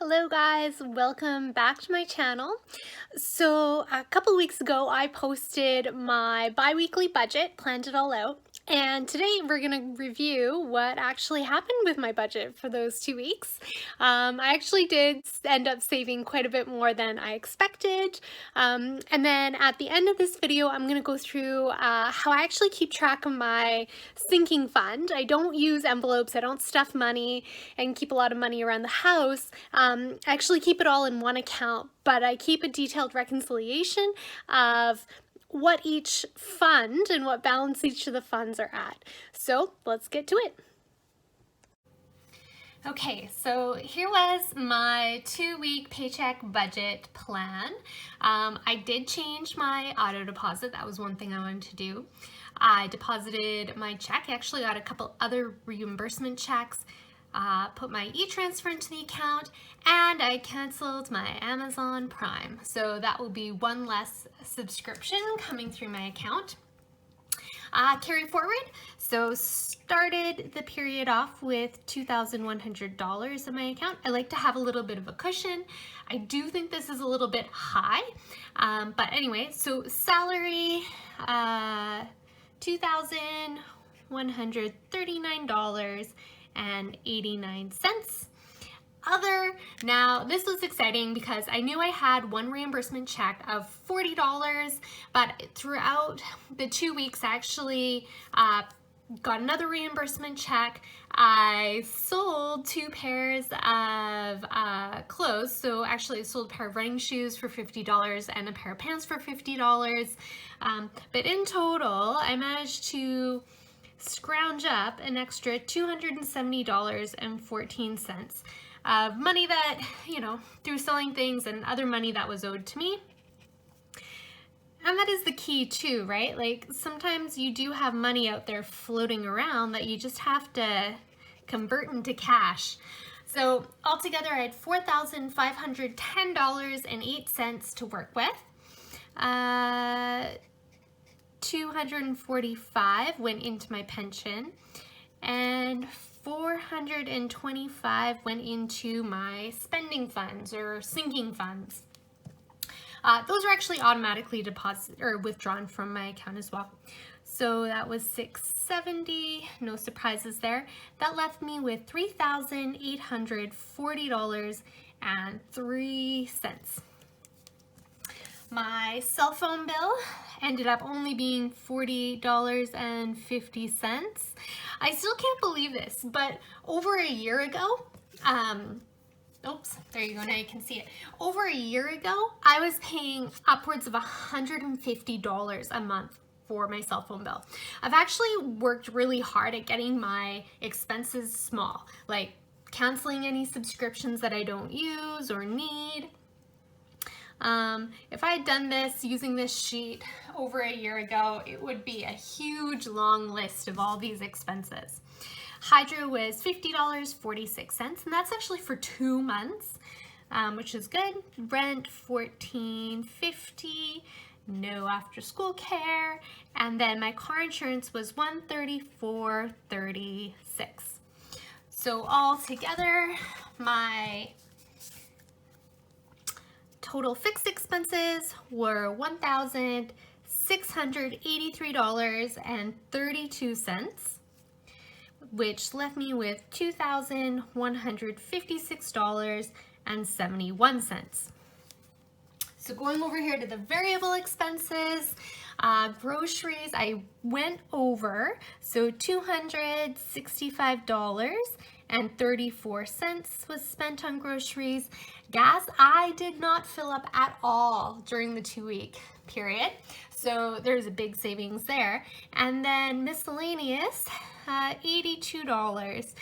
Hello guys, welcome back to my channel. So a couple weeks ago I posted my bi-weekly budget, planned it all out, and today we're going to review what actually happened with my budget for those 2 weeks. I actually did end up saving quite a bit more than I expected, and then at the end of this video I'm going to go through how I actually keep track of my sinking fund. I don't use envelopes, I don't stuff money and keep a lot of money around the house. I actually keep it all in one account, but I keep a detailed reconciliation of what each fund and what balance each of the funds are at. So let's get to it. Okay, so here was my 2-week paycheck budget plan. I did change my auto deposit. That was one thing I wanted to do. I deposited my check. I actually got a couple other reimbursement checks. Put my e-transfer into the account, and I canceled my Amazon Prime. So that will be one less subscription coming through my account. Carry forward, so started the period off with $2,100 in my account. I like to have a little bit of a cushion. I do think this is a little bit high, but anyway, so salary, $2,139.89. Other, now this was exciting because I knew I had one reimbursement check of $40, but throughout the 2 weeks I actually got another reimbursement check. I sold 2 pairs of clothes, so actually I sold a pair of running shoes for $50 and a pair of pants for $50, but in total I managed to scrounge up an extra $270.14 of money that, you know, through selling things and other money that was owed to me. And that is the key too, right? Like sometimes you do have money out there floating around that you just have to convert into cash. So altogether I had $4,510.08 to work with. 245 went into my pension, and 425 went into my spending funds or sinking funds. Those are actually automatically deposited or withdrawn from my account as well. So that was $670, no surprises there. That left me with $3,840.03. My cell phone bill ended up only being $40.50. I still can't believe this, but over a year ago, oops, there you go, now you can see it. Over a year ago, I was paying upwards of $150 a month for my cell phone bill. I've actually worked really hard at getting my expenses small, like canceling any subscriptions that I don't use or need. If I had done this using this sheet over a year ago, it would be a huge long list of all these expenses. Hydro was $50.46, and that's actually for 2 months, which is good. Rent, $14.50, no after school care, and then my car insurance was $134.36. So all together, my total fixed expenses were $1,683.32, which left me with $2,156.71. So going over here to the variable expenses, groceries, I went over, so $265.34 was spent on groceries. Gas, I did not fill up at all during the 2-week period, so there's a big savings there. And then miscellaneous, $82. This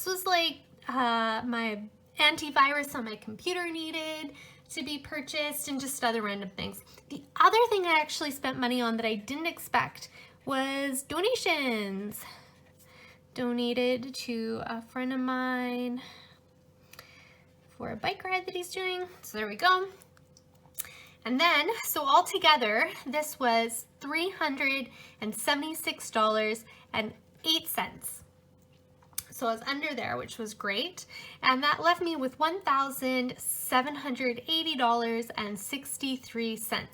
was like my antivirus on my computer needed to be purchased and just other random things. The other thing I actually spent money on that I didn't expect was donations. Donated to a friend of mine for a bike ride that he's doing. So there we go. And then, so all together, this was $376.08. So I was under there, which was great. And that left me with $1,780.63.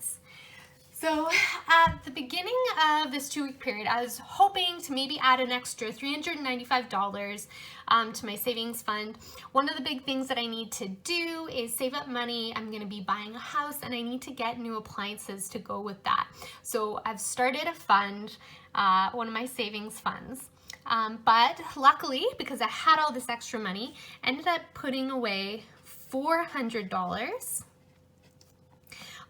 So at the beginning of this 2-week period, I was hoping to maybe add an extra $395 to my savings fund. One of the big things that I need to do is save up money. I'm going to be buying a house and I need to get new appliances to go with that. So I've started a fund, one of my savings funds. But luckily, because I had all this extra money, I ended up putting away $400.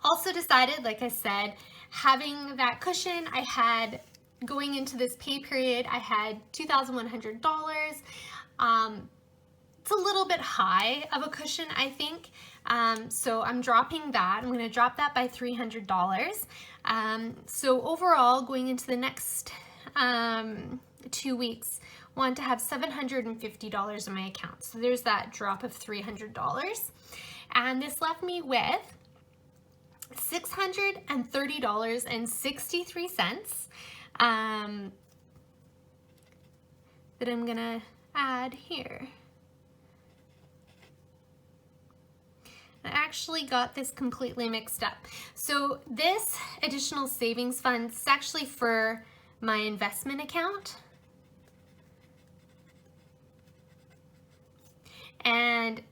Also decided, like I said, having that cushion, I had, going into this pay period, I had $2,100. It's a little bit high of a cushion, I think. So I'm dropping that. I'm going to drop that by $300. So overall, going into the next 2 weeks, I want to have $750 in my account. So there's that drop of $300. And this left me with $630.63 that I'm gonna add here. I actually got this completely mixed up. So this additional savings fund is actually for my investment account. And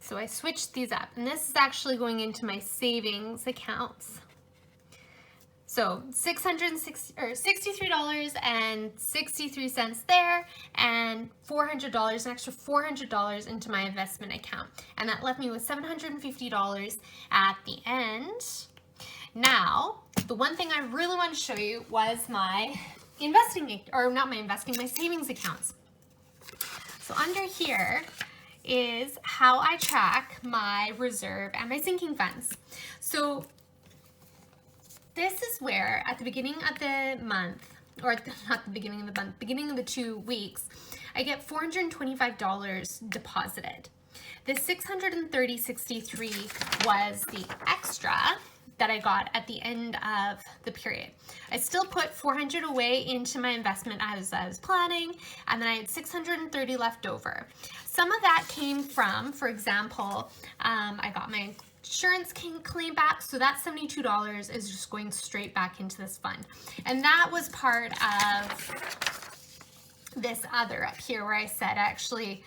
so I switched these up, and this is actually going into my savings accounts. So $63.63 there, and $400, an extra $400 into my investment account. And that left me with $750 at the end. Now, the one thing I really want to show you was my investing, or not my investing, my savings accounts. So under here is how I track my reserve and my sinking funds. So this is where at the beginning of the month, or not the beginning of the month, beginning of the 2 weeks, I get $425 deposited. The $630.63 was the extra that I got at the end of the period. I still put $400 away into my investment as I was planning, and then I had $630 left over. Some of that came from, for example, I got my insurance claim back, so that $72 is just going straight back into this fund. And that was part of this other up here where I said I actually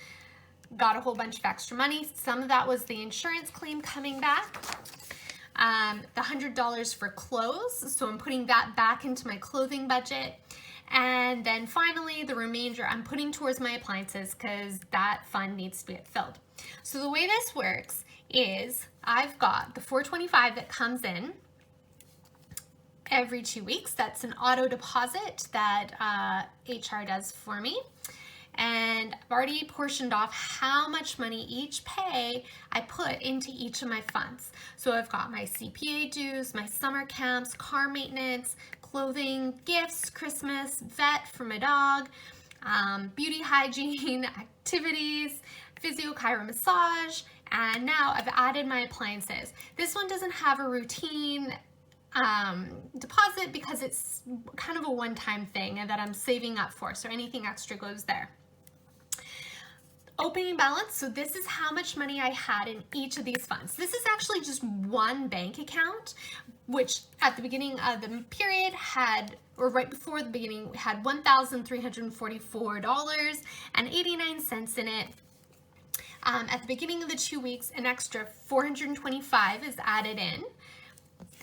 got a whole bunch of extra money. Some of that was the insurance claim coming back. The $100 for clothes, so I'm putting that back into my clothing budget. And then finally, the remainder I'm putting towards my appliances because that fund needs to get filled. So the way this works is I've got the $425 that comes in every 2 weeks. That's an auto deposit that HR does for me. And I've already portioned off how much money each pay I put into each of my funds. So I've got my CPA dues, my summer camps, car maintenance, clothing, gifts, Christmas, vet for my dog, beauty hygiene, activities, physio chiro massage, and now I've added my appliances. This one doesn't have a routine deposit because it's kind of a one-time thing and that I'm saving up for, so anything extra goes there. Opening balance, so this is how much money I had in each of these funds. This is actually just one bank account, which at the beginning of the period had, or right before the beginning, had $1,344.89 in it. At the beginning of the 2 weeks, an extra $425 is added in.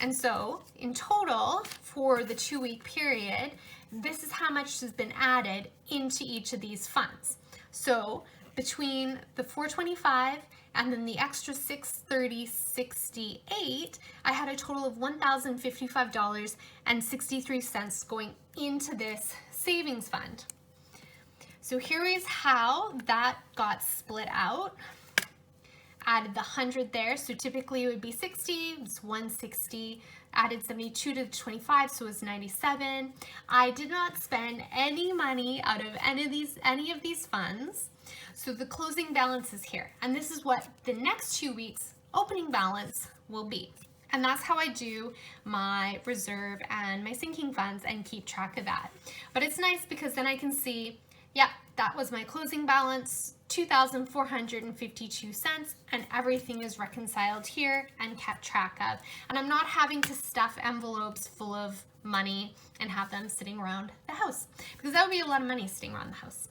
And so in total for the 2-week period, this is how much has been added into each of these funds. So between the $425 and then the extra $630.68, I had a total of $1,055.63 going into this savings fund. So here is how that got split out. Added the 100 there, so typically it would be 60, it's 160, added 72 to the 25, so it was 97. I did not spend any money out of any of these funds, so the closing balance is here. And this is what the next 2 weeks opening balance will be. And that's how I do my reserve and my sinking funds and keep track of that. But it's nice because then I can see, yeah, that was my closing balance, $2,452, and everything is reconciled here and kept track of. And I'm not having to stuff envelopes full of money and have them sitting around the house, because that would be a lot of money sitting around the house.